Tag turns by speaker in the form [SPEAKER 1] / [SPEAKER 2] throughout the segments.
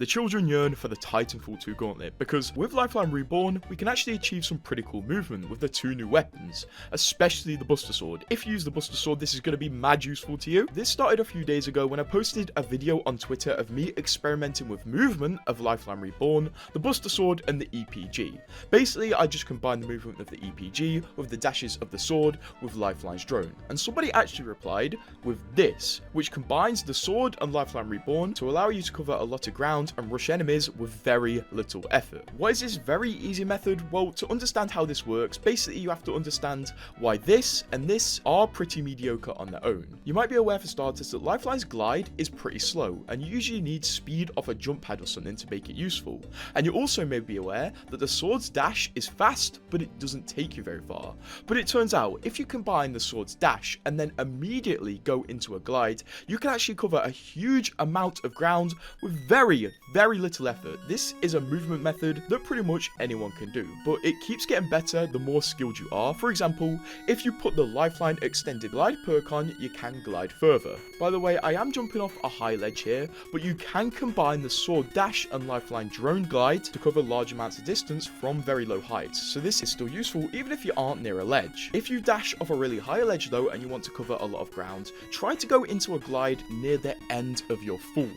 [SPEAKER 1] The children yearn for the Titanfall 2 gauntlet because with Lifeline Reborn, we can actually achieve some pretty cool movement with the 2 new weapons, especially the Buster Sword. If you use the Buster Sword, this is going to be mad useful to you. This started a few days ago when I posted a video on Twitter of me experimenting with movement of Lifeline Reborn, the Buster Sword and the EPG. Basically, I just combined the movement of the EPG with the dashes of the sword with Lifeline's drone, and somebody actually replied with this, which combines the sword and Lifeline Reborn to allow you to cover a lot of ground and rush enemies with very little effort. What is this very easy method? Well, to understand how this works, basically you have to understand why this and this are pretty mediocre on their own. You might be aware for starters that Lifeline's glide is pretty slow, and you usually need speed off a jump pad or something to make it useful. And you also may be aware that the sword's dash is fast, but it doesn't take you very far. But it turns out, if you combine the sword's dash and then immediately go into a glide, you can actually cover a huge amount of ground with very little effort. This is a movement method that pretty much anyone can do, but it keeps getting better the more skilled you are. For example, if you put the Lifeline Extended Glide perk on, you can glide further. By the way, I am jumping off a high ledge here, but you can combine the sword dash and Lifeline drone glide to cover large amounts of distance from very low heights, so this is still useful even if you aren't near a ledge. If you dash off a really high ledge though and you want to cover a lot of ground, try to go into a glide near the end of your fall.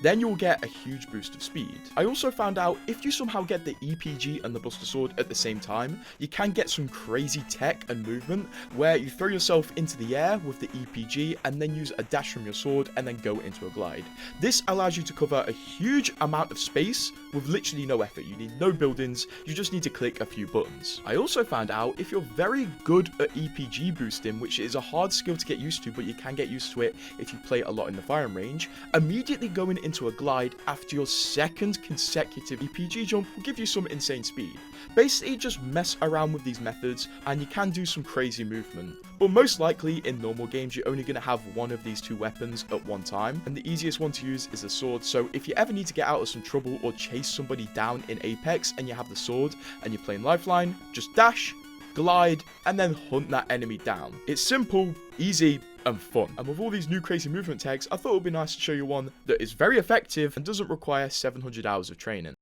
[SPEAKER 1] Then you'll get a huge boost of speed. I also found out if you somehow get the EPG and the Buster Sword at the same time, you can get some crazy tech and movement where you throw yourself into the air with the EPG and then use a dash from your sword and then go into a glide. This allows you to cover a huge amount of space with literally no effort. You need no buildings, you just need to click a few buttons. I also found out if you're very good at EPG boosting, which is a hard skill to get used to, but you can get used to it if you play a lot in the firing range, immediately going into a glide after your second consecutive EPG jump will give you some insane speed. Basically, just mess around with these methods and you can do some crazy movement. But most likely in normal games you're only going to have one of these 2 weapons at one time, and the easiest one to use is the sword. So if you ever need to get out of some trouble or chase somebody down in Apex and you have the sword and you're playing Lifeline, just dash, glide, and then hunt that enemy down. It's simple, easy, and fun. And with all these new crazy movement tags, I thought it would be nice to show you one that is very effective and doesn't require 700 hours of training.